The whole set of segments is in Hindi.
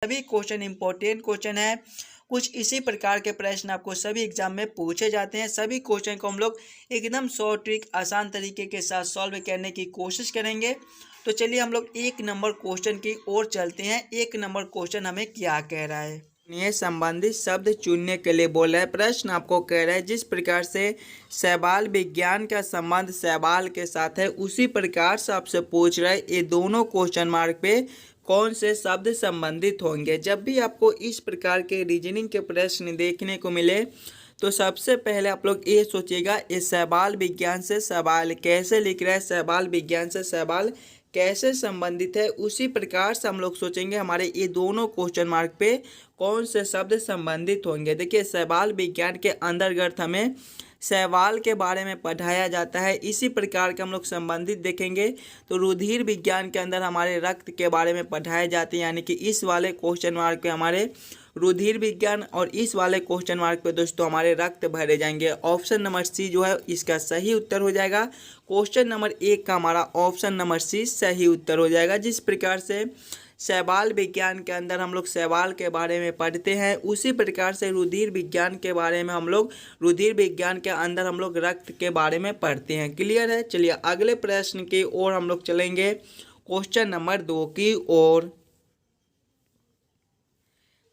सभी क्वेश्चन इंपॉर्टेंट क्वेश्चन है। कुछ इसी प्रकार के प्रश्न आपको सभी एग्जाम में पूछे जाते हैं। सभी क्वेश्चन को हम लोग एकदम शॉर्ट ट्रिक आसान तरीके के साथ सॉल्व करने की कोशिश करेंगे। तो चलिए हम लोग 1 नंबर क्वेश्चन की ओर चलते हैं। 1 नंबर क्वेश्चन हमें क्या कह रहा है, ये संबंधित शब्द चुनने के लिए बोला है। प्रश्न आपको कह रहा है जिस प्रकार से शैवाल विज्ञान का संबंध शैवाल के साथ है, उसी प्रकार से आपसे पूछ रहा है ये दोनों क्वेश्चन मार्क पे कौन से शब्द संबंधित होंगे। जब भी आपको इस प्रकार के रीजनिंग के प्रश्न देखने को मिले तो सबसे पहले आप लोग ये सोचिएगा ये शैवाल विज्ञान से शैवाल कैसे लिख रहा है, शैवाल विज्ञान से शैवाल कैसे संबंधित है। उसी प्रकार से हम लोग सोचेंगे हमारे ये दोनों क्वेश्चन मार्क पे कौन से शब्द संबंधित होंगे। देखिए शैवाल विज्ञान के अंतर्गत हमें शैवाल के बारे में पढ़ाया जाता है। इसी प्रकार के हम लोग संबंधित देखेंगे तो रुधिर विज्ञान के अंदर हमारे रक्त के बारे में पढ़ाए जाते हैं, यानी कि इस वाले क्वेश्चन मार्क पे हमारे रुधिर विज्ञान और इस वाले क्वेश्चन मार्क पे दोस्तों हमारे रक्त भरे जाएंगे। ऑप्शन नंबर सी जो है इसका सही उत्तर हो जाएगा। क्वेश्चन नंबर 1 का हमारा ऑप्शन नंबर सी सही उत्तर हो जाएगा। जिस प्रकार से शैवाल विज्ञान के अंदर हम लोग शैवाल के बारे में पढ़ते हैं, उसी प्रकार से रुधिर विज्ञान के बारे में हम लोग रुधिर विज्ञान के अंदर हम लोग रक्त के बारे में पढ़ते हैं। क्लियर है। चलिए अगले प्रश्न की ओर हम लोग चलेंगे, क्वेश्चन नंबर 2 की ओर।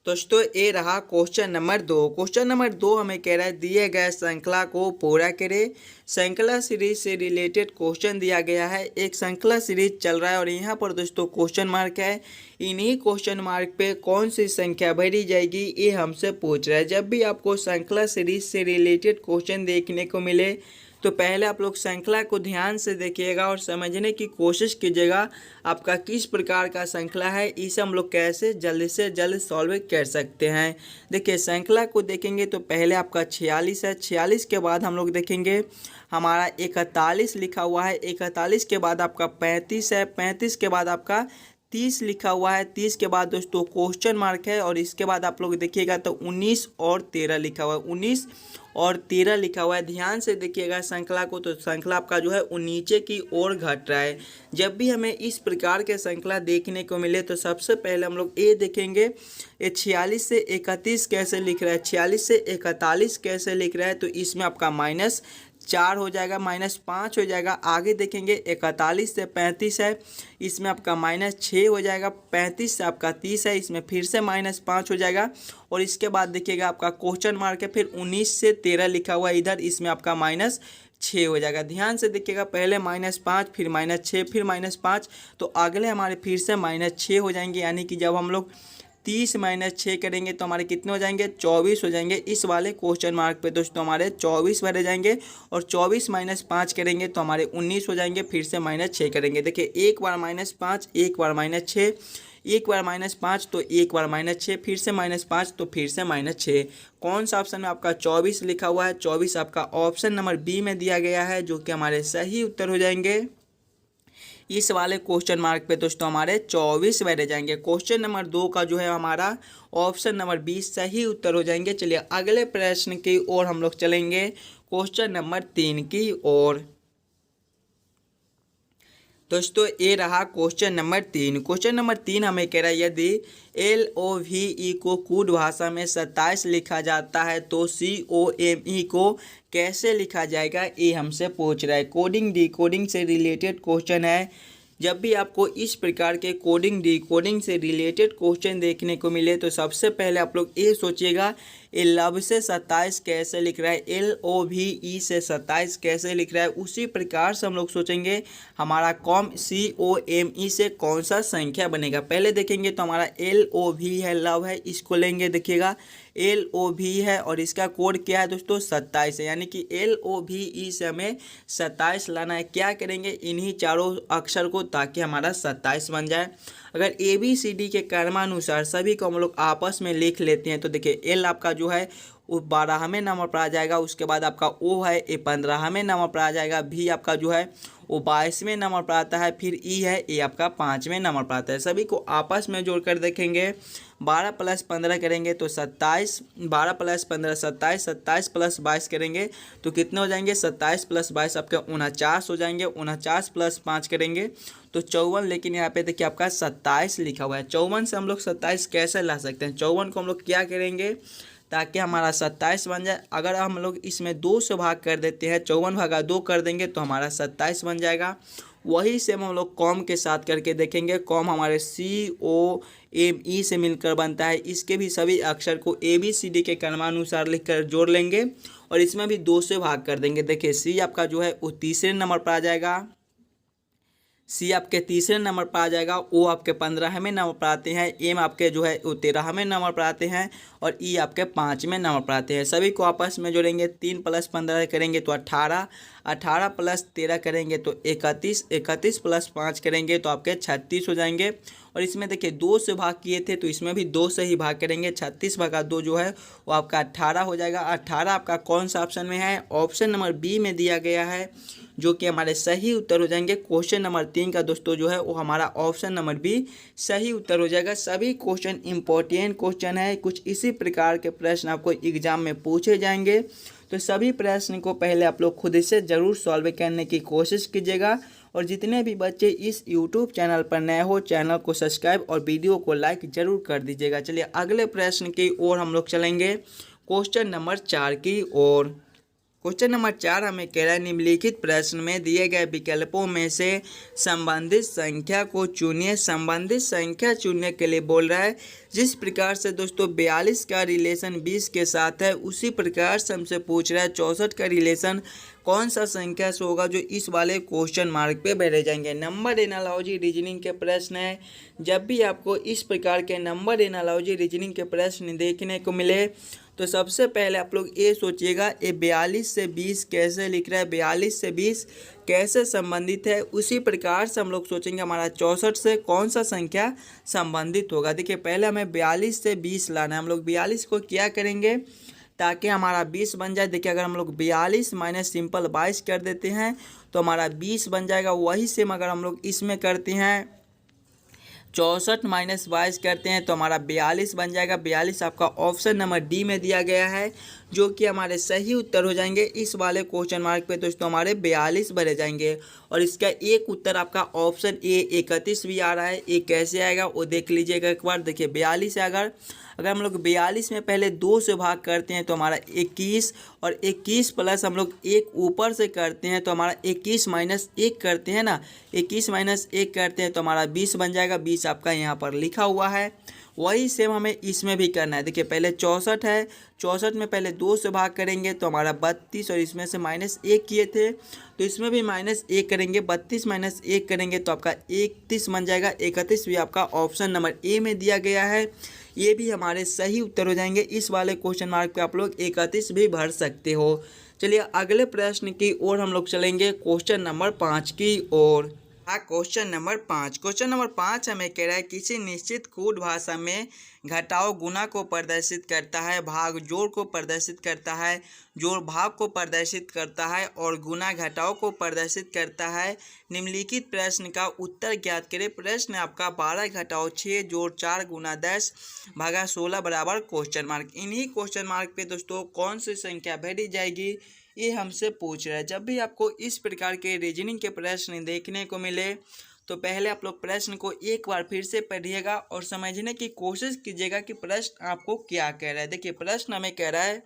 दोस्तों ये रहा क्वेश्चन नंबर 2। क्वेश्चन नंबर 2 हमें कह रहा है दिए गए श्रृंखला को पूरा करें। श्रृंखला सीरीज से रिलेटेड क्वेश्चन दिया गया है। एक श्रृंखला सीरीज चल रहा है और यहाँ पर दोस्तों क्वेश्चन मार्क है। इन्हीं क्वेश्चन मार्क पे कौन सी संख्या भरी जाएगी ये हमसे पूछ रहा है। जब भी आपको श्रृंखला सीरीज से रिलेटेड क्वेश्चन देखने को मिले तो पहले आप लोग श्रृंखला को ध्यान से देखिएगा और समझने की कोशिश कीजिएगा आपका किस प्रकार का श्रृंखला है, इसे हम लोग कैसे जल्द से जल्द सॉल्व कर सकते हैं। देखिए श्रृंखला को देखेंगे तो पहले आपका 46 है, 46 के बाद हम लोग देखेंगे हमारा 41 लिखा हुआ है, 41 के बाद आपका 35 है, 35 के बाद आपका 30 लिखा हुआ है, 30 के बाद दोस्तों क्वेश्चन मार्क है और इसके बाद आप लोग देखिएगा तो 19 और 13 लिखा हुआ है, 19 और 13 लिखा हुआ है। ध्यान से देखिएगा श्रृंखला को, तो श्रृंखला आपका जो है वो नीचे की ओर घट रहा है। जब भी हमें इस प्रकार के श्रृंखला देखने को मिले तो सबसे पहले हम लोग ये देखेंगे ये 46 से 31 कैसे लिख रहा है, 46 से 41 कैसे लिख रहा है, तो इसमें आपका -4 हो जाएगा, -5 हो जाएगा। आगे देखेंगे 41 से 35 है, इसमें आपका -6 हो जाएगा। 35 से आपका 30 है, इसमें फिर से -5 हो जाएगा। और इसके बाद देखिएगा आपका क्वेश्चन मार्क है, फिर 19 से 13 लिखा हुआ है इधर, इसमें आपका -6 हो जाएगा। ध्यान से देखिएगा पहले -5 फिर -6 फिर -5, तो अगले हमारे फिर से -6 हो जाएंगे। यानी कि जब हम लोग 30 - 6 करेंगे तो हमारे कितने हो जाएंगे, 24 हो जाएंगे। इस वाले क्वेश्चन मार्क पे दोस्तों हमारे 24 भरे जाएंगे और 24 - 5 करेंगे तो हमारे 19 हो जाएंगे। फिर से -6 करेंगे। देखिए एक बार -5, एक बार -6, एक बार -5 तो एक बार -6, फिर से -5 तो फिर से -6। कौन सा ऑप्शन में आपका 24 लिखा हुआ है, 24 आपका ऑप्शन नंबर बी में दिया गया है, जो कि हमारे सही उत्तर हो जाएंगे। इस वाले क्वेश्चन मार्क पे दोस्तों हमारे 24 भरे जाएंगे। क्वेश्चन नंबर 2 का जो है हमारा ऑप्शन नंबर 20 सही उत्तर हो जाएंगे। चलिए अगले प्रश्न की ओर हम लोग चलेंगे, क्वेश्चन नंबर 3 की ओर। दोस्तों ये रहा क्वेश्चन नंबर 3। क्वेश्चन नंबर 3 हमें कह रहा है यदि LOVE को कूट भाषा में 27 लिखा जाता है तो COME को कैसे लिखा जाएगा, ये हमसे पूछ रहा है। कोडिंग डिकोडिंग से रिलेटेड क्वेश्चन है। जब भी आपको इस प्रकार के कोडिंग डिकोडिंग से रिलेटेड क्वेश्चन देखने को मिले तो सबसे पहले आप लोग ये सोचिएगा ये लव से 27 कैसे लिख रहा है, LOVE से 27 कैसे लिख रहा है। उसी प्रकार से हम लोग सोचेंगे हमारा COME से कौन सा संख्या बनेगा। पहले देखेंगे तो हमारा LOV है, लव है, इसको लेंगे। देखिएगा LOV है और इसका कोड क्या है दोस्तों, 27 है। यानी कि LOVE से हमें 27 लाना है। क्या करेंगे, इन्हीं चारों अक्षर को, ताकि हमारा 27 बन जाए। अगर ABCD के क्रमानुसार सभी को हम लोग आपस में लिख लेते हैं तो देखिए L आपका जो है वो 12वें नंबर पर आ जाएगा। उसके बाद आपका O है ये 15वें नंबर पर आ जाएगा। V आपका जो है वो 22वें नंबर पर आता है। फिर ई है, ये आपका 5वें नंबर पर आता है। सभी को आपस में जोड़कर देखेंगे, 12 + 15 करेंगे तो 27, 12 + 15 27, 27 + 22 करेंगे तो कितने हो जाएंगे, 27 + 22 आपके 49 हो जाएंगे। 49 + 5 करेंगे तो 54, लेकिन यहाँ पे देखिए आपका 27 लिखा हुआ है। 54 से हम लोग 27 कैसे ला सकते हैं, 54 को हम लोग क्या करेंगे ताकि हमारा 27 बन जाए। अगर हम लोग इसमें 2 से भाग कर देते हैं, 54/2 कर देंगे तो हमारा 27 बन जाएगा। वही सेम हम लोग कॉम के साथ करके देखेंगे। कॉम हमारे COME से मिलकर बनता है। इसके भी सभी अक्षर को ABCD के क्रमानुसार लिखकर जोड़ लेंगे और इसमें भी 2 से भाग कर देंगे। देखिए C आपका जो है वो तीसरे नंबर पर आ जाएगा, C आपके तीसरे नंबर पर आ जाएगा। O आपके 15वें नंबर पर आते हैं। M आपके जो है वो 13वें नंबर पर आते हैं और E आपके 5वें नंबर पर आते हैं। सभी को आपस में जोड़ेंगे, 3 + 15 करेंगे तो 18, 18 + 13 करेंगे तो 31, 31 + 5 करेंगे तो आपके 36 हो जाएंगे। और इसमें देखिए 2 से भाग किए थे तो इसमें भी 2 से ही भाग करेंगे। 36/2 जो है वो आपका 18 हो जाएगा। 18 आपका कौन सा ऑप्शन में है, ऑप्शन नंबर बी में दिया गया है, जो कि हमारे सही उत्तर हो जाएंगे। क्वेश्चन नंबर 3 का दोस्तों जो है वो हमारा ऑप्शन नंबर बी सही उत्तर हो जाएगा। सभी क्वेश्चन इंपॉर्टेंट क्वेश्चन है, कुछ इसी प्रकार के प्रश्न आपको एग्जाम में पूछे जाएंगे। तो सभी प्रश्न को पहले आप लोग खुद से ज़रूर सॉल्व करने की कोशिश कीजिएगा। और जितने भी बच्चे इस यूट्यूब चैनल पर नए हो, चैनल को सब्सक्राइब और वीडियो को लाइक जरूर कर दीजिएगा। चलिए अगले प्रश्न की ओर हम लोग चलेंगे, क्वेश्चन नंबर 4 की ओर। क्वेश्चन नंबर 4 हमें कह रहा है, निम्नलिखित प्रश्न में दिए गए विकल्पों में से संबंधित संख्या को चुनिए। संबंधित संख्या चुनने के लिए बोल रहा है। जिस प्रकार से दोस्तों 42 का रिलेशन 20 के साथ है, उसी प्रकार से हमसे पूछ रहा है 64 का रिलेशन कौन सा संख्या से होगा, जो इस वाले क्वेश्चन मार्क पे बैठे जाएंगे। नंबर एनालॉजी रीजनिंग के प्रश्न है। जब भी आपको इस प्रकार के नंबर एनालॉजी रीजनिंग के प्रश्न देखने को मिले तो सबसे पहले आप लोग ये सोचिएगा, ये 42 से 20 कैसे लिख रहा है, 42 से 20 कैसे संबंधित है। उसी प्रकार से हम लोग सोचेंगे हमारा 64 से कौन सा संख्या संबंधित होगा। देखिए पहले हमें 42 से 20 लाना है। हम लोग 42 को क्या करेंगे ताकि हमारा 20 बन जाए। देखिए अगर हम लोग 42 माइनस सिंपल 22 कर देते हैं तो हमारा 20 बन जाएगा। वही सेम अगर हम लोग इसमें करते हैं 64 माइनस 22 करते हैं तो हमारा 42 बन जाएगा। 42 आपका ऑप्शन नंबर डी में दिया गया है, जो कि हमारे सही उत्तर हो जाएंगे। इस वाले क्वेश्चन मार्क पे दोस्तों हमारे 42 भरे जाएंगे। और इसका एक उत्तर आपका ऑप्शन ए 31 भी आ रहा है। ये कैसे आएगा वो देख लीजिएगा एक बार। देखिए 42 है, अगर हम लोग 42 में पहले 2 से भाग करते हैं तो हमारा 21, और 21 प्लस हम लोग 1 ऊपर से करते हैं तो हमारा 21 माइनस 1 करते हैं ना, 21 माइनस 1 करते हैं तो हमारा 20 बन जाएगा। 20 आपका यहाँ पर लिखा हुआ है। वही सेम हमें इसमें भी करना है। देखिए पहले 64 है, 64 में पहले 2 से भाग करेंगे तो हमारा 32, और इसमें से -1 किए थे तो इसमें भी -1 करेंगे। 32 माइनस 1 करेंगे तो आपका 31 बन जाएगा। 31 भी आपका ऑप्शन नंबर ए में दिया गया है। ये भी हमारे सही उत्तर हो जाएंगे। इस वाले क्वेश्चन मार्क पे आप लोग 31 भी भर सकते हो। चलिए अगले प्रश्न की ओर हम लोग चलेंगे, क्वेश्चन नंबर 5 की ओर। Question number 5। क्वेश्चन नंबर 5 हमें कह रहा है, किसी निश्चित कूट भाषा में घटाव गुना को प्रदर्शित करता है, भाग जोड़ को प्रदर्शित करता है, जोड़ भाग को प्रदर्शित करता है और गुना घटाव को प्रदर्शित करता है। निम्नलिखित प्रश्न का उत्तर ज्ञात करें। प्रश्न आपका 12 घटाव 6 जोड़ 4 गुना 10 भागा 16 बराबर क्वेश्चन मार्क। इन्हीं क्वेश्चन मार्क पे दोस्तों कौन सी संख्या भेजी जाएगी ये हमसे पूछ रहा है। जब भी आपको इस प्रकार के रीजनिंग के प्रश्न देखने को मिले तो पहले आप लोग प्रश्न को एक बार फिर से पढ़िएगा और समझने की कोशिश कीजिएगा कि प्रश्न आपको क्या कह रहा है। देखिए प्रश्न हमें कह रहा है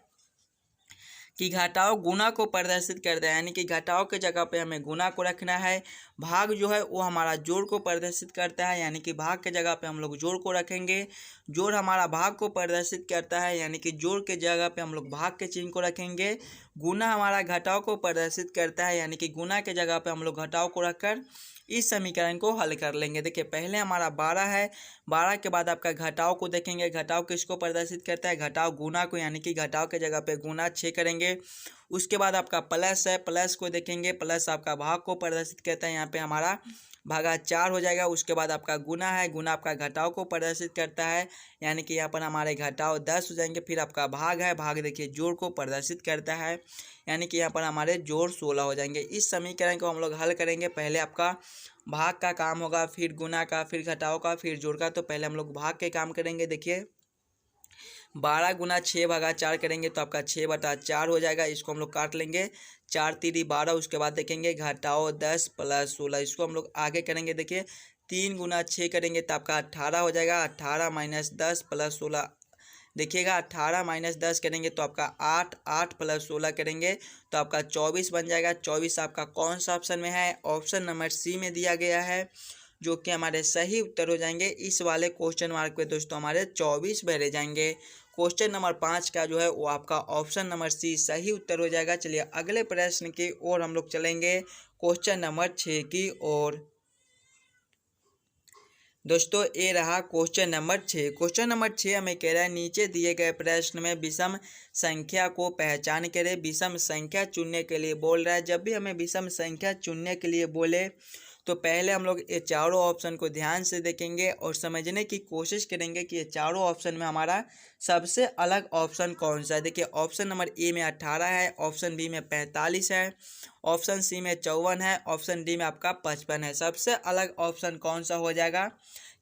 कि घटाव गुना को प्रदर्शित करता है, यानी कि घटाव के जगह पे हमें गुना को रखना है। भाग जो है वो हमारा जोड़ को प्रदर्शित करता है, यानी कि भाग के जगह पे हम लोग जोड़ को रखेंगे। जोड़ हमारा भाग को प्रदर्शित करता है, यानी कि जोड़ के जगह पे हम लोग भाग के चिन्ह को रखेंगे। गुना हमारा घटाव को प्रदर्शित करता है, यानी कि गुना के जगह पे हम लोग घटाव को रखकर इस समीकरण को हल कर लेंगे। देखिए पहले हमारा 12 है, 12 के बाद आपका घटाव को देखेंगे। घटाव किसको प्रदर्शित करता है, घटाव गुना को, यानी कि घटाव के जगह पे गुना 6 करेंगे। उसके बाद आपका प्लस है, प्लस को देखेंगे। प्लस आपका भाग को प्रदर्शित करता है, यहाँ पे हमारा भागा 4 हो जाएगा। उसके बाद आपका गुना है, गुना आपका घटाव को प्रदर्शित करता है, यानी कि यहाँ पर हमारे घटाव 10 हो जाएंगे। फिर आपका भाग है, भाग देखिए जोड़ को प्रदर्शित करता है, यानी कि यहाँ पर हमारे जोड़ 16 हो जाएंगे। इस समीकरण को हम लोग हल करेंगे। पहले आपका भाग का काम होगा, फिर गुना का, फिर घटाव का, फिर जोड़ का। तो पहले हम लोग भाग के काम करेंगे। देखिए 12 गुना 6 भागा 4 करेंगे तो आपका 6/4 हो जाएगा। इसको हम लोग काट लेंगे, 4 3 12। उसके बाद देखेंगे घटाओ 10 + 16, इसको हम लोग आगे करेंगे। देखिए 3 गुना 6 करेंगे तो आपका 18 हो जाएगा। 18 - 10 + 16, देखिएगा 18 - 10 करेंगे तो आपका 8, 8 + 16 करेंगे तो आपका 24 बन जाएगा। 24 आपका कौन सा ऑप्शन में है? ऑप्शन नंबर सी में दिया गया है, जो कि हमारे सही उत्तर हो जाएंगे। इस वाले क्वेश्चन मार्क पे दोस्तों हमारे 24 भरे जाएंगे। क्वेश्चन नंबर 5 का जो है वो आपका ऑप्शन नंबर सी सही उत्तर हो जाएगा। चलिए अगले प्रश्न की ओर हम लोग चलेंगे, क्वेश्चन नंबर 6 की ओर। दोस्तों ये रहा क्वेश्चन नंबर 6। क्वेश्चन नंबर 6 हमें कह रहा है नीचे दिए गए प्रश्न में विषम संख्या को पहचान करें। विषम संख्या चुनने के लिए बोल रहा है। जब भी हमें विषम संख्या चुनने के लिए बोले तो पहले हम लोग ये चारों ऑप्शन को ध्यान से देखेंगे और समझने की कोशिश करेंगे कि ये चारों ऑप्शन में हमारा सबसे अलग ऑप्शन कौन सा है। देखिए ऑप्शन नंबर ए में 18 है, ऑप्शन बी में 45 है, ऑप्शन सी में 54 है, ऑप्शन डी में आपका 55 है। सबसे अलग ऑप्शन कौन सा हो जाएगा?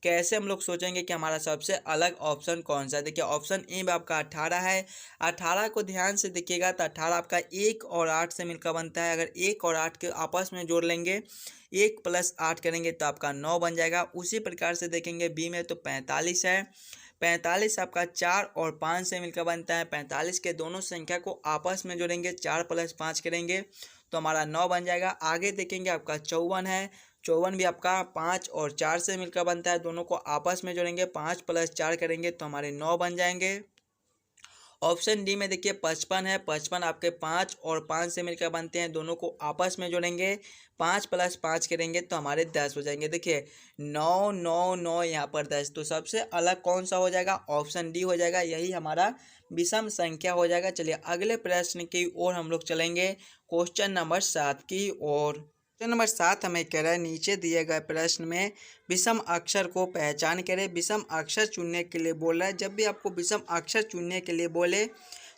कैसे हम लोग सोचेंगे कि हमारा सबसे अलग ऑप्शन कौन सा है? देखिए ऑप्शन ए में आपका 18 है। 18 को ध्यान से देखिएगा तो 18 आपका 1 और 8 से मिलकर बनता है। अगर 1 और 8 के आपस में जोड़ लेंगे, 1 + 8 करेंगे तो आपका 9 बन जाएगा। उसी प्रकार से देखेंगे बी में तो 45 है। 45 आपका 4 और 5 से मिलकर बनता है। 45 के दोनों संख्या को आपस में जोड़ेंगे, 4 + 5 करेंगे तो हमारा 9 बन जाएगा। आगे देखेंगे आपका 54 है। 54 भी आपका 5 और 4 से मिलकर बनता है। दोनों को आपस में जोड़ेंगे, 5 + 4 करेंगे तो हमारे 9 बन जाएंगे। ऑप्शन डी में देखिए 55 है। 55 आपके 5 और 5 से मिलकर बनते हैं। दोनों को आपस में जोड़ेंगे, 5 + 5 करेंगे तो हमारे 10 हो जाएंगे। देखिए 9 9 9 यहाँ पर 10, तो सबसे अलग कौन सा हो जाएगा? ऑप्शन डी हो जाएगा। यही हमारा विषम संख्या हो जाएगा। चलिए अगले प्रश्न की ओर हम लोग चलेंगे, क्वेश्चन नंबर 7 की ओर। क्वेश्चन नंबर 7 हमें कह रहा है नीचे दिए गए प्रश्न में विषम अक्षर को पहचान करें। विषम अक्षर चुनने के लिए बोल रहा है। जब भी आपको विषम अक्षर चुनने के लिए बोले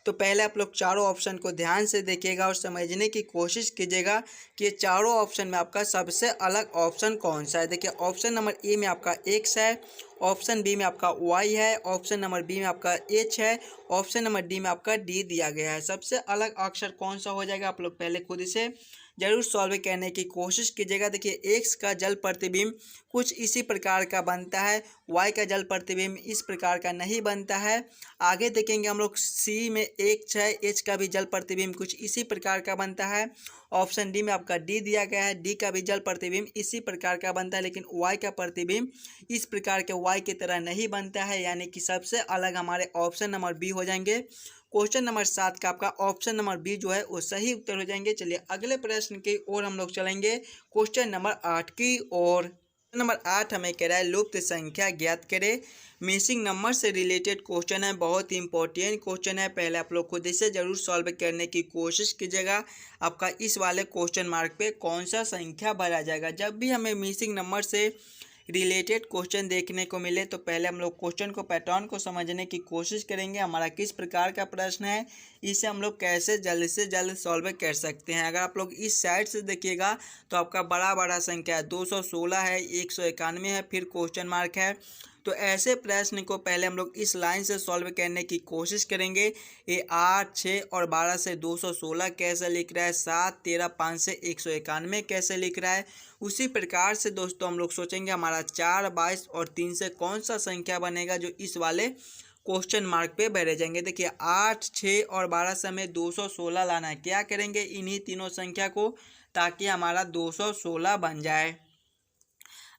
तो पहले आप लोग चारों ऑप्शन को ध्यान से देखिएगा और समझने की कोशिश कीजिएगा कि ये चारों ऑप्शन में आपका सबसे अलग ऑप्शन कौन सा है। देखिए ऑप्शन नंबर ए में आपका x है, ऑप्शन बी में आपका y है, ऑप्शन नंबर बी में आपका h है, ऑप्शन नंबर डी में आपका d दिया गया है। सबसे अलग अक्षर कौन सा हो जाएगा? आप लोग पहले खुद इसे जरूर सॉल्व करने की कोशिश कीजिएगा। देखिए x का जल प्रतिबिंब कुछ इसी प्रकार का बनता है, y का जल प्रतिबिंब इस प्रकार का नहीं बनता है। आगे देखेंगे हम लोग c में x है, h का भी जल प्रतिबिंब कुछ इसी प्रकार का बनता है। ऑप्शन डी में आपका d दिया गया है, d का भी जल प्रतिबिंब इसी प्रकार का बनता है, लेकिन y का प्रतिबिंब इस प्रकार के y की तरह नहीं बनता है, यानी कि सबसे अलग हमारे ऑप्शन नंबर बी हो जाएंगे। क्वेश्चन नंबर 7 का आपका ऑप्शन नंबर बी जो है वो सही उत्तर हो जाएंगे। चलिए अगले प्रश्न की ओर हम लोग चलेंगे, क्वेश्चन नंबर 8 की ओर। क्वेश्चन नंबर 8 हमें कह रहा है लुप्त संख्या ज्ञात करें। मिसिंग नंबर से रिलेटेड क्वेश्चन है, बहुत ही इंपॉर्टेंट क्वेश्चन है। पहले आप लोग खुद इसे जरूर सॉल्व करने की कोशिश कीजिएगा। आपका इस वाले क्वेश्चन मार्क पे कौन सा संख्या भरा जाएगा। जब भी हमें मिसिंग नंबर से रिलेटेड क्वेश्चन देखने को मिले तो पहले हम लोग क्वेश्चन को पैटर्न को समझने की कोशिश करेंगे। हमारा किस प्रकार का प्रश्न है, इसे हम लोग कैसे जल्द से जल्द सॉल्व कर सकते हैं। अगर आप लोग इस साइड से देखिएगा तो आपका बड़ा बड़ा संख्या 216 है, 191 है, फिर क्वेश्चन मार्क है। तो ऐसे प्रश्न को पहले हम लोग इस लाइन से सॉल्व करने की कोशिश करेंगे। ये 8, 6 और 12 से 216 कैसे लिख रहा है, 7, 13, 5 से 191 कैसे लिख रहा है। उसी प्रकार से दोस्तों हम लोग सोचेंगे हमारा 4, 22 और 3 से कौन सा संख्या बनेगा जो इस वाले क्वेश्चन मार्क पे भरे जाएंगे। देखिए 8, 6 और 12 से हमें 216 लाना है। क्या करेंगे इन्हीं तीनों संख्या को, ताकि हमारा 216 बन जाए।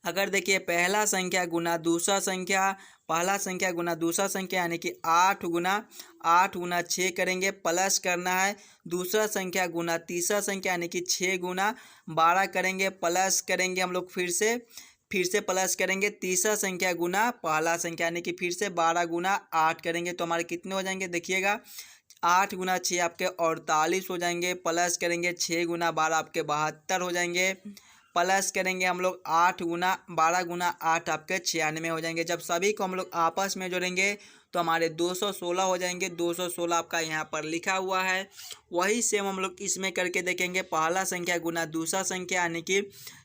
अगर देखिए पहला संख्या गुना दूसरा संख्या, पहला संख्या गुना दूसरा संख्या यानी कि 8 गुना 6 करेंगे, प्लस करना है दूसरा संख्या गुना तीसरा संख्या यानी कि 6 गुना 12 करेंगे, प्लस करेंगे हम लोग फिर से प्लस करेंगे तीसरा संख्या गुना पहला संख्या यानी कि फिर से 12 गुना 8 करेंगे तो हमारे कितने हो जाएंगे। देखिएगा 8 गुना 6 आपके 48 हो जाएंगे, प्लस करेंगे 6 गुना 12 आपके 72 हो जाएंगे, प्लस करेंगे हम लोग 8 गुना 12 गुना 8 आपके 96 हो जाएंगे। जब सभी को हम लोग आपस में जोड़ेंगे तो हमारे 216 हो जाएंगे। 216 आपका यहाँ पर लिखा हुआ है। वही सेम हम लोग इसमें करके देखेंगे। पहला संख्या गुना दूसरा संख्या यानी कि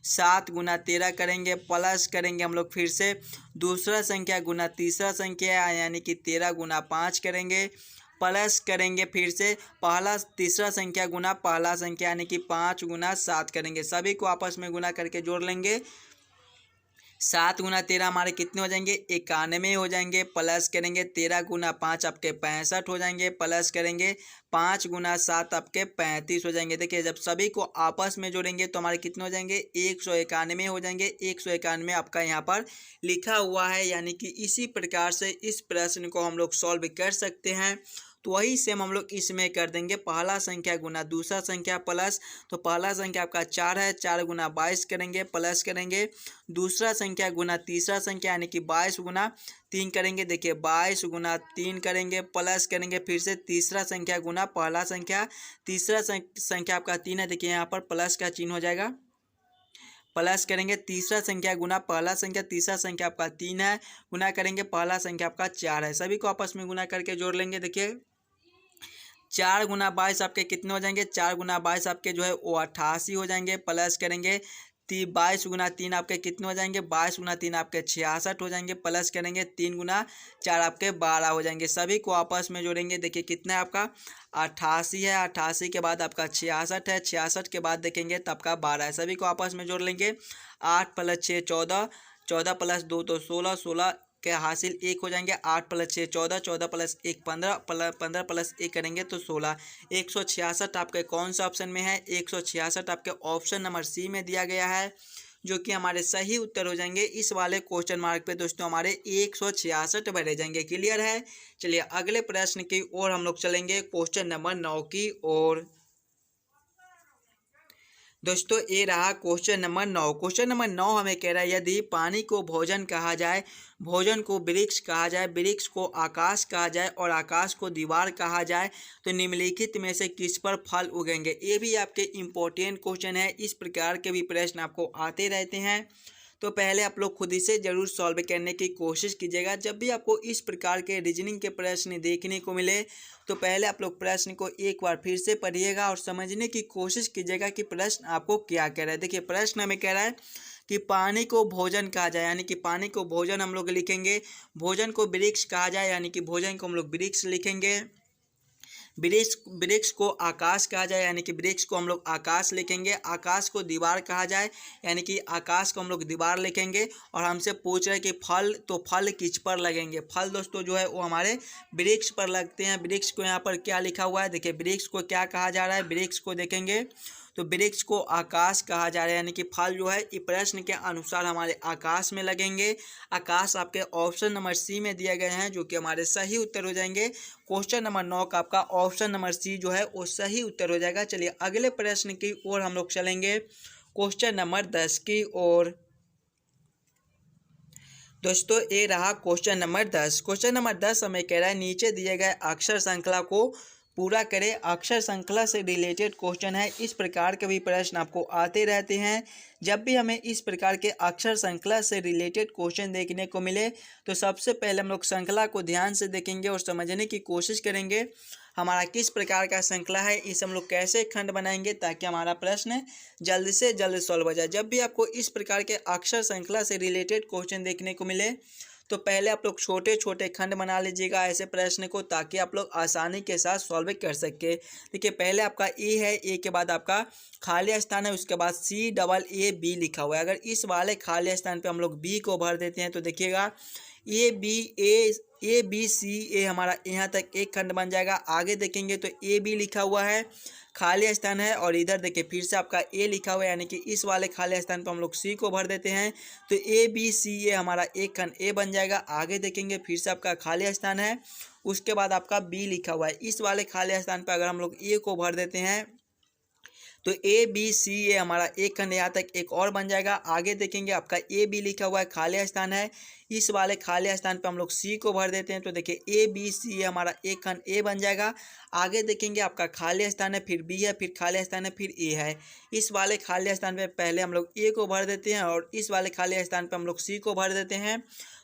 7 गुना 13 करेंगे। प्लस करेंगे हम लोग फिर से दूसरा संख्या गुना तीसरा संख्या यानी कि 13 गुना 5 करेंगे। प्लस करेंगे फिर से पहला तीसरा संख्या गुना पहला संख्या यानी कि 5 गुना 7 करेंगे। सभी को आपस में गुना करके जोड़ लेंगे। 7 गुना 13 हमारे कितने हो जाएंगे? 91 हो जाएंगे। प्लस करेंगे 13 गुना 5 आपके 65 हो जाएंगे। प्लस करेंगे 5 गुना 7 आपके 35 हो जाएंगे। देखिए जब सभी को आपस में जोड़ेंगे तो हमारे कितने हो जाएंगे? 191 हो जाएंगे। 191 आपका यहाँ पर लिखा हुआ है। यानी कि इसी प्रकार से इस प्रश्न को हम लोग सॉल्व कर सकते हैं। तो वही सेम हम लोग इसमें कर देंगे। पहला संख्या गुना दूसरा संख्या प्लस, तो पहला संख्या आपका 4 है। 4 गुना 22 करेंगे। प्लस करेंगे दूसरा संख्या गुना तीसरा संख्या यानी कि 22 गुना 3 करेंगे। देखिए 22 गुना 3 करेंगे। प्लस करेंगे फिर से तीसरा संख्या गुना पहला संख्या। तीसरा संख्या आपका 3 है। देखिए यहाँ पर प्लस का चिन्ह हो जाएगा। प्लस करेंगे तीसरा संख्या गुना पहला संख्या। तीसरा संख्या आपका 3 है। गुना करेंगे पहला संख्या आपका 4 है। सभी को आपस में गुना करके जोड़ लेंगे। देखिए 4 गुना 22 आपके कितने हो जाएंगे? 4 गुना 22 आपके जो है वो 88 हो जाएंगे। प्लस करेंगे 22 गुना 3 आपके कितने हो जाएंगे? 22 गुना 3 आपके 66 हो जाएंगे। प्लस करेंगे 3 गुना 4 आपके 12 हो जाएंगे। सभी को आपस में जोड़ेंगे। देखिए कितना है आपका? 88 है। 88 के बाद आपका 66 है। 66 के बाद देखेंगे तो आपका 12 है। सभी को आपस में जोड़ लेंगे। 8 प्लस 6 14, 14 प्लस 2 तो 16, 16 के हासिल 1 हो जाएंगे। 8 प्लस 6 14, 14 प्लस 1 15, 15 प्लस 1 करेंगे तो 16। 166 आपके कौन सा ऑप्शन में है? 166 आपके ऑप्शन नंबर सी में दिया गया है, जो कि हमारे सही उत्तर हो जाएंगे। इस वाले क्वेश्चन मार्क पे दोस्तों हमारे 166 भरे जाएंगे। क्लियर है? चलिए अगले प्रश्न की ओर हम लोग चलेंगे, क्वेश्चन नंबर 9 की ओर। दोस्तों ये रहा क्वेश्चन नंबर 9। क्वेश्चन नंबर 9 हमें कह रहा है यदि पानी को भोजन कहा जाए, भोजन को वृक्ष कहा जाए, वृक्ष को आकाश कहा जाए और आकाश को दीवार कहा जाए तो निम्नलिखित में से किस पर फल उगेंगे? ये भी आपके इम्पोर्टेंट क्वेश्चन है। इस प्रकार के भी प्रश्न आपको आते रहते हैं, तो पहले आप लोग खुद ही से ज़रूर सॉल्व करने की कोशिश कीजिएगा। जब भी आपको इस प्रकार के रीजनिंग के प्रश्न देखने को मिले तो पहले आप लोग प्रश्न को एक बार फिर से पढ़िएगा और समझने की कोशिश कीजिएगा कि प्रश्न आपको क्या कह रहा है। देखिए प्रश्न हमें कह रहा है कि पानी को भोजन कहा जाए, यानी कि पानी को भोजन हम लोग लिखेंगे। भोजन को वृक्ष कहा जाए, यानी कि भोजन को हम लोग वृक्ष लिखेंगे। वृक्ष को आकाश कहा जाए, यानी कि वृक्ष को हम लोग आकाश लिखेंगे। आकाश को दीवार कहा जाए, यानी कि आकाश को हम लोग दीवार लिखेंगे। और हमसे पूछ रहे हैं कि फल, तो फल किस पर लगेंगे? फल दोस्तों जो है वो हमारे वृक्ष पर लगते हैं। वृक्ष को यहाँ पर क्या लिखा हुआ है? देखिए वृक्ष को क्या कहा जा रहा है? वृक्ष को देखेंगे तो वृक्ष को आकाश कहा जा रहा है, यानी कि फल जो है इस प्रश्न के अनुसार हमारे आकाश में लगेंगे। आकाश आपके ऑप्शन नंबर सी में दिए गए हैं, जो कि हमारे सही उत्तर हो जाएंगे। क्वेश्चन नंबर 9 का आपका ऑप्शन नंबर सी जो है वो सही उत्तर हो जाएगा। चलिए अगले प्रश्न की ओर हम लोग चलेंगे, क्वेश्चन नंबर 10 की ओर। दोस्तों ये रहा क्वेश्चन नंबर 10। क्वेश्चन नंबर 10 हमें कह रहा है नीचे दिए गए अक्षर श्रृंखला को पूरा करें। अक्षर श्रृंखला से रिलेटेड क्वेश्चन है। इस प्रकार के भी प्रश्न आपको आते रहते हैं। जब भी हमें इस प्रकार के अक्षर श्रृंखला से रिलेटेड क्वेश्चन देखने को मिले तो सबसे पहले हम लोग श्रृंखला को ध्यान से देखेंगे और समझने की कोशिश करेंगे हमारा किस प्रकार का श्रृंखला है, इस हम लोग कैसे खंड बनाएंगे ताकि हमारा प्रश्न जल्द से जल्द सॉल्व हो जाए। जब भी आपको इस प्रकार के अक्षर श्रृंखला से रिलेटेड क्वेश्चन देखने को मिले तो पहले आप लोग छोटे छोटे खंड बना लीजिएगा ऐसे प्रश्न को, ताकि आप लोग आसानी के साथ सॉल्व कर सके। देखिए पहले आपका ए है, ए के बाद आपका खाली स्थान है, उसके बाद CAA B लिखा हुआ है। अगर इस वाले खाली स्थान पे हम लोग बी को भर देते हैं तो देखिएगा A B C A हमारा यहाँ तक एक खंड बन जाएगा। आगे देखेंगे तो AB लिखा हुआ है, खाली स्थान है, और इधर देखिए फिर से आपका A लिखा हुआ है, यानी कि इस वाले खाली स्थान पर हम लोग C को भर देते हैं तो ABCA हमारा एक खंड A बन जाएगा। आगे देखेंगे फिर से आपका खाली स्थान है, उसके बाद आपका B लिखा हुआ है। इस वाले खाली स्थान पर अगर हम लोग A को भर देते हैं तो ए बी सी ए हमारा एक खंड यहाँ तक एक और बन जाएगा। आगे देखेंगे आपका ए बी लिखा हुआ है, खाली स्थान है, इस वाले खाली स्थान पे हम लोग सी को भर देते हैं। तो देखिए ए बी सी ए हमारा एक खंड ए बन जाएगा। आगे देखेंगे आपका खाली स्थान है, फिर बी है, फिर खाली स्थान है, फिर ए है। इस वाले खाली स्थान पे पहले हम लोग ए को भर देते हैं और इस वाले खाली स्थान पे हम लोग सी को भर देते हैं।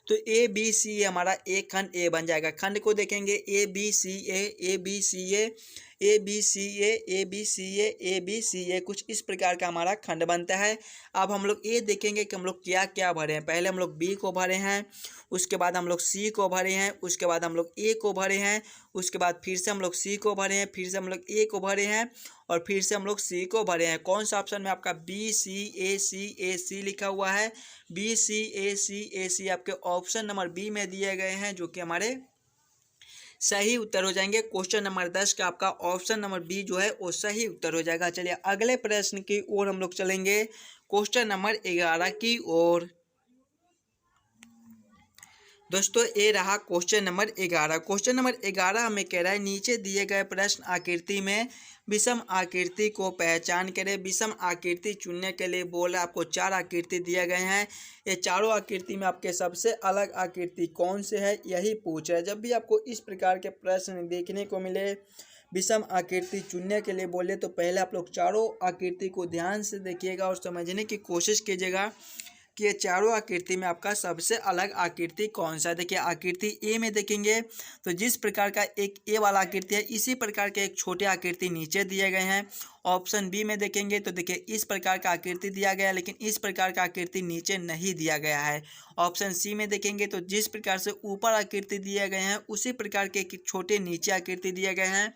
तो ए बी सी ए हमारा एक खंड ए बन जाएगा। खंड को देखेंगे A B C A, A B C A, A B C A, A B C A, A B C A, कुछ इस प्रकार का हमारा खंड बनता है। अब हम लोग ये देखेंगे कि हम लोग क्या क्या भरे हैं। पहले हम लोग बी को भरे हैं, उसके बाद हम लोग सी को भरे हैं, उसके बाद हम लोग ए को भरे हैं, उसके बाद फिर से हम लोग सी को भरे हैं, फिर से हम लोग ए को भरे हैं और फिर से हम लोग सी को भरे हैं। कौन सा ऑप्शन में आपका बी सी ए सी लिखा हुआ है। बी सी ए सी आपके ऑप्शन नंबर बी में दिए गए हैं, जो कि हमारे सही उत्तर हो जाएंगे। क्वेश्चन नंबर 10 का आपका ऑप्शन नंबर बी जो है वो सही उत्तर हो जाएगा। चलिए अगले प्रश्न की ओर हम लोग चलेंगे, क्वेश्चन नंबर 11 की ओर। दोस्तों ये रहा क्वेश्चन नंबर 11। क्वेश्चन नंबर 11 हमें कह रहा है नीचे दिए गए प्रश्न आकृति में विषम आकृति को पहचान करें। विषम आकृति चुनने के लिए बोला, आपको 4 आकृति दिए गए हैं। ये चारों आकृति में आपके सबसे अलग आकृति कौन से है, यही पूछ रहा है। जब भी आपको इस प्रकार के प्रश्न देखने को मिले, विषम आकृति चुनने के लिए बोले, तो पहले आप लोग चारों आकृति को ध्यान से देखिएगा और समझने की कोशिश कीजिएगा कि ये चारों आकृति में आपका सबसे अलग आकृति कौन सा है। देखिए आकृति ए में देखेंगे तो जिस प्रकार का एक ए वाला आकृति है, इसी प्रकार के एक छोटे आकृति नीचे दिए गए हैं। ऑप्शन बी में देखेंगे तो देखिए इस प्रकार का आकृति दिया गया है, लेकिन इस प्रकार का आकृति नीचे नहीं दिया गया है। ऑप्शन सी में देखेंगे तो जिस प्रकार से ऊपर आकृति दिए गए हैं, उसी प्रकार के एक छोटे नीचे आकृति दिए गए हैं।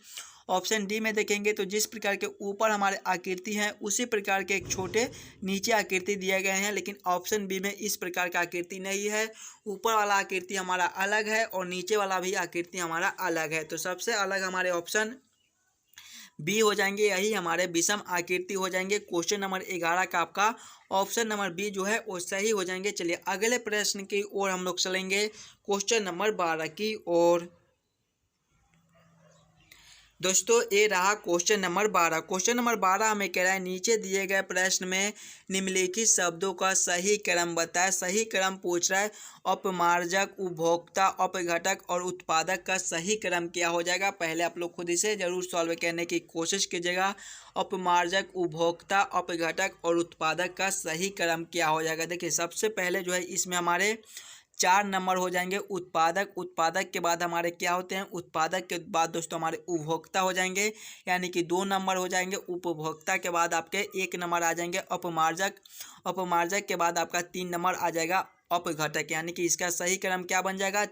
ऑप्शन डी में देखेंगे तो जिस प्रकार के ऊपर हमारे आकृति हैं, उसी प्रकार के एक छोटे नीचे आकृति दिए गए हैं। लेकिन ऑप्शन बी में इस प्रकार का आकृति नहीं है, ऊपर वाला आकृति हमारा अलग है और नीचे वाला भी आकृति हमारा अलग है। तो सबसे अलग हमारे ऑप्शन बी हो जाएंगे, यही हमारे विषम आकृति हो जाएंगे। क्वेश्चन नंबर 11 का आपका ऑप्शन नंबर बी जो है वो सही हो जाएंगे। चलिए अगले प्रश्न की ओर हम लोग चलेंगे, क्वेश्चन नंबर 12 की ओर। दोस्तों ये रहा क्वेश्चन नंबर 12। क्वेश्चन नंबर 12 हमें कह रहा है नीचे दिए गए प्रश्न में निम्नलिखित शब्दों का सही क्रम बताएं। सही क्रम पूछ रहा है। अपमार्जक, उपभोक्ता, अपघटक और उत्पादक का सही क्रम क्या हो जाएगा। पहले आप लोग खुद इसे जरूर सॉल्व करने की कोशिश कीजिएगा। अपमार्जक, उपभोक्ता, अपघटक और उत्पादक का सही क्रम क्या हो जाएगा। देखिए सबसे पहले जो है इसमें हमारे 4 नंबर हो जाएंगे उत्पादक। उत्पादक के बाद हमारे क्या होते हैं, उत्पादक के बाद दोस्तों हमारे उपभोक्ता हो जाएंगे, यानी कि 2 नंबर हो जाएंगे। उपभोक्ता के बाद आपके 1 नंबर आ जाएंगे अपमार्जक। अपमार्जक के बाद आपका 3 नंबर आ जाएगा अपघटक, यानी कि इसका सही क्रम क्या बन जाएगा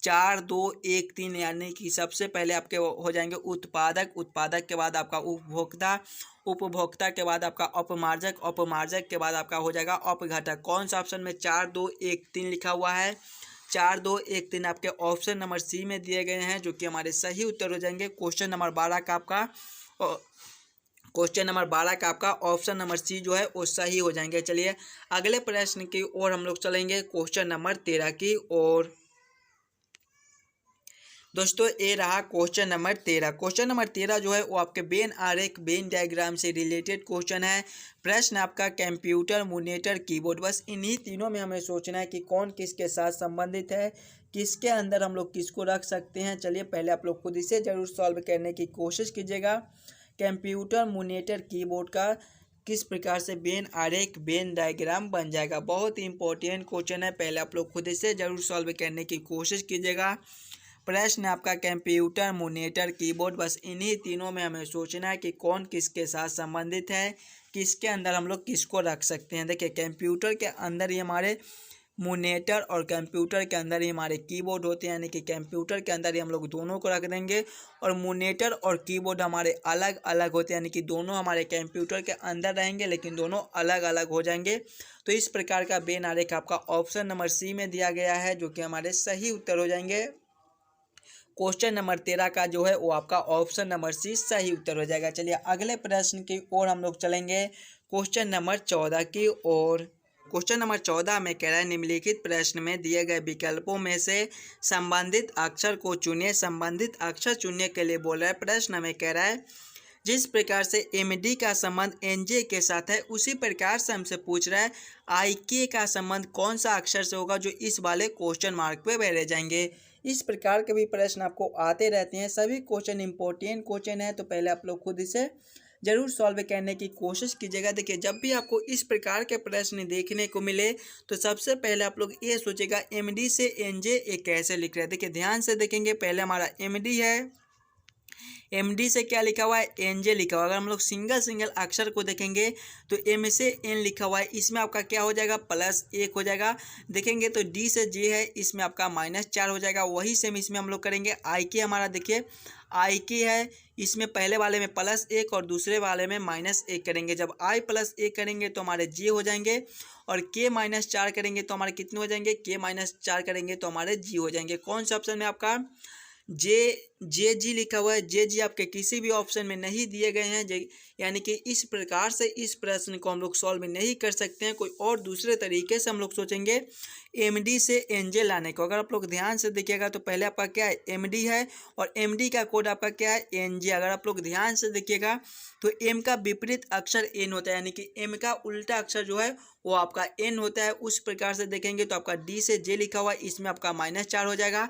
4 2 1 3, यानी कि सबसे पहले आपके हो जाएंगे उत्पादक। उत्पादक के बाद आपका उपभोक्ता, उपभोक्ता के बाद आपका अपमार्जक, अपमार्जक के बाद आपका हो जाएगा अपघटक। कौन सा ऑप्शन में 4 2 1 3 लिखा हुआ है। 4 2 1 3 आपके ऑप्शन नंबर सी में दिए गए हैं, जो कि हमारे सही उत्तर हो जाएंगे। क्वेश्चन नंबर 12 का आपका ऑप्शन नंबर सी जो है वो सही हो जाएंगे। चलिए अगले प्रश्न की ओर हम लोग चलेंगे, क्वेश्चन नंबर 13 की ओर। दोस्तों ये रहा क्वेश्चन नंबर 13। क्वेश्चन नंबर 13 जो है वो आपके वेन आरेख, वेन डायग्राम से रिलेटेड क्वेश्चन है। प्रश्न आपका कंप्यूटर, मॉनिटर, कीबोर्ड, बस इन्हीं तीनों में हमें सोचना है कि कौन किसके साथ संबंधित है, किसके अंदर हम लोग किसको रख सकते हैं। चलिए पहले आप लोग खुद इसे जरूर सॉल्व करने की कोशिश कीजिएगा। कंप्यूटर, मॉनिटर, कीबोर्ड का किस प्रकार से वेन आरेख, वेन डायग्राम बन जाएगा। बहुत ही इंपॉर्टेंट क्वेश्चन है, पहले आप लोग खुद इसे जरूर सॉल्व करने की कोशिश कीजिएगा। प्रश्न आपका कंप्यूटर, मॉनिटर, कीबोर्ड, बस इन्हीं तीनों में हमें सोचना है कि कौन किसके साथ संबंधित है, किसके अंदर हम लोग किसको रख सकते हैं। देखिए कंप्यूटर के अंदर ही हमारे मॉनिटर और कंप्यूटर के अंदर ही हमारे कीबोर्ड होते हैं, यानी कि कंप्यूटर के अंदर ही हम लोग दोनों को रख देंगे और मॉनिटर और कीबोर्ड हमारे अलग अलग होते हैं, यानी कि दोनों हमारे कंप्यूटर के अंदर रहेंगे लेकिन दोनों अलग अलग हो जाएंगे। तो इस प्रकार का वेन आरेख आपका ऑप्शन नंबर सी में दिया गया है, जो कि हमारे सही उत्तर हो जाएंगे। क्वेश्चन नंबर 13 का जो है वो आपका ऑप्शन नंबर सी सही उत्तर हो जाएगा। चलिए अगले प्रश्न की ओर हम लोग चलेंगे, क्वेश्चन नंबर 14 की ओर। क्वेश्चन नंबर 14 में कह रहा है निम्नलिखित प्रश्न में दिए गए विकल्पों में से संबंधित अक्षर को चुनिए। संबंधित अक्षर चुनने के लिए बोल रहा है। प्रश्न हमें कह रहा है जिस प्रकार से एमडी का संबंध एनजे के साथ है उसी प्रकार से हमसे पूछ रहा है आईके का संबंध कौन सा अक्षर से होगा, जो इस वाले क्वेश्चन मार्क पे रह जाएंगे। इस प्रकार के भी प्रश्न आपको आते रहते हैं। सभी क्वेश्चन इंपॉर्टेंट क्वेश्चन है, तो पहले आप लोग खुद इसे जरूर सॉल्व करने की कोशिश कीजिएगा। देखिए, जब भी आपको इस प्रकार के प्रश्न देखने को मिले तो सबसे पहले आप लोग ये सोचेगा एमडी से एनजे ये कैसे लिख रहे हैं। देखिए ध्यान से देखेंगे, पहले हमारा एमडी है, एमडी से क्या लिखा हुआ है, एनजे लिखा हुआ है। अगर हम लोग सिंगल सिंगल अक्षर को देखेंगे तो एम से एन लिखा हुआ है, इसमें आपका क्या हो जाएगा, +1 हो जाएगा। देखेंगे तो डी से जे है, इसमें आपका -4 हो जाएगा। वही सेम इसमें हम लोग करेंगे। आई के हमारा देखिए आई के है, इसमें पहले वाले में +1 और दूसरे वाले में -1 करेंगे। जब आई +1 करेंगे तो हमारे जे हो जाएंगे, और के -4 करेंगे तो हमारे कितने हो जाएंगे, के -4 करेंगे तो हमारे जी हो जाएंगे। कौन सा ऑप्शन में आपका जे जी लिखा हुआ है, जे जी आपके किसी भी ऑप्शन में नहीं दिए गए हैं। यानी कि इस प्रकार से इस प्रश्न को हम लोग सॉल्व नहीं कर सकते हैं। कोई और दूसरे तरीके से हम लोग सोचेंगे एमडी से एनजे लाने को। अगर आप लोग ध्यान से देखिएगा तो पहले आपका क्या है, एमडी है, और एमडी का कोड आपका क्या है, एनजे। अगर आप लोग ध्यान से देखिएगा तो एम का विपरीत अक्षर एन होता है, यानी कि एम का उल्टा अक्षर जो है वो आपका एन होता है। उस प्रकार से देखेंगे तो आपका डी से जे लिखा हुआ है, इसमें आपका -4 हो जाएगा।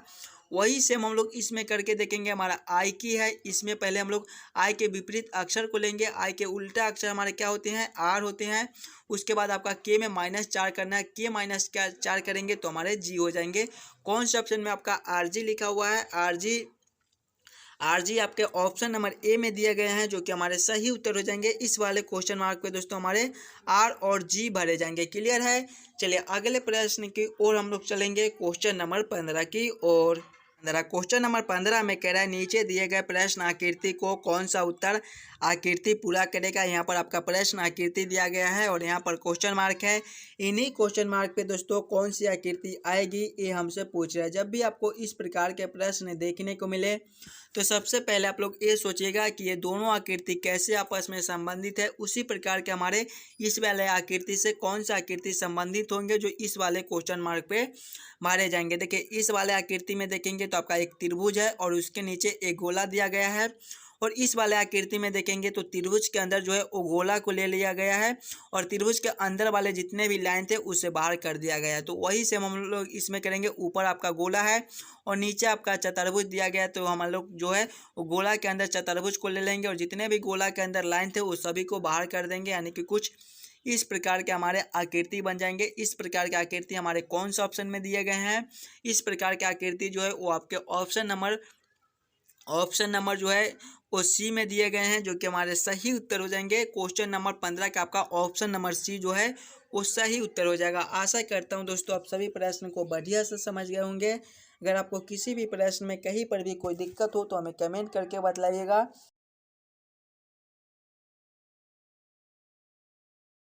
वही सेम हम लोग इसमें करके देखेंगे। हमारा आई की है, इसमें पहले हम लोग आई के विपरीत अक्षर को लेंगे। आई के उल्टा अक्षर हमारे क्या होते हैं, आर होते हैं। उसके बाद आपका के में -4 करना है, के -4 करेंगे तो हमारे जी हो जाएंगे। कौन से ऑप्शन में आपका आर जी लिखा हुआ है, आर जी आपके ऑप्शन नंबर ए में दिए गए हैं, जो कि हमारे सही उत्तर हो जाएंगे। इस वाले क्वेश्चन मार्क पे दोस्तों हमारे आर और जी भरे जाएंगे। क्लियर है। चलिए अगले प्रश्न की ओर हम लोग चलेंगे, क्वेश्चन नंबर 15 की ओर। क्वेश्चन नंबर 15 में कह रहा है नीचे दिए गए प्रश्न आकृति को कौन सा उत्तर आकृति पूरा करेगा। यहाँ पर आपका प्रश्न आकृति दिया गया है और यहाँ पर क्वेश्चन मार्क है। इन्हीं क्वेश्चन मार्क पे दोस्तों कौन सी आकृति आएगी ये हमसे पूछ रहा है। जब भी आपको इस प्रकार के प्रश्न देखने को मिले तो सबसे पहले आप लोग ये सोचिएगा कि ये दोनों आकृति कैसे आपस में संबंधित है। उसी प्रकार के हमारे इस वाले आकृति से कौन सा आकृति संबंधित होंगे, जो इस वाले क्वेश्चन मार्क पे मारे जाएंगे। देखिए इस वाले आकृति में देखेंगे तो आपका एक त्रिभुज है और उसके नीचे एक गोला दिया गया है, और इस वाले आकृति में देखेंगे तो त्रिभुज के अंदर जो है वो गोला को ले लिया गया है, और त्रिभुज के अंदर वाले जितने भी लाइन थे उसे बाहर कर दिया गया है। तो वही से हम लोग इसमें करेंगे। ऊपर आपका गोला है और नीचे आपका चतुर्भुज दिया गया है, तो हम लोग जो है वो गोला के अंदर चतुर्भुज को ले लेंगे, और जितने भी गोला के अंदर लाइन थे वो सभी को बाहर कर देंगे। यानी कि कुछ इस प्रकार के हमारे आकृति बन जाएंगे। इस प्रकार के आकृति हमारे कौन से ऑप्शन में दिए गए हैं, इस प्रकार के आकृति जो है वो आपके ऑप्शन नंबर जो है वो सी में दिए गए हैं, जो कि हमारे सही उत्तर हो जाएंगे। क्वेश्चन नंबर 15 का आपका ऑप्शन नंबर सी जो है वो सही उत्तर हो जाएगा। आशा करता हूं दोस्तों आप सभी प्रश्न को बढ़िया से समझ गए होंगे। अगर आपको किसी भी प्रश्न में कहीं पर भी कोई दिक्कत हो तो हमें कमेंट करके बतलाइएगा।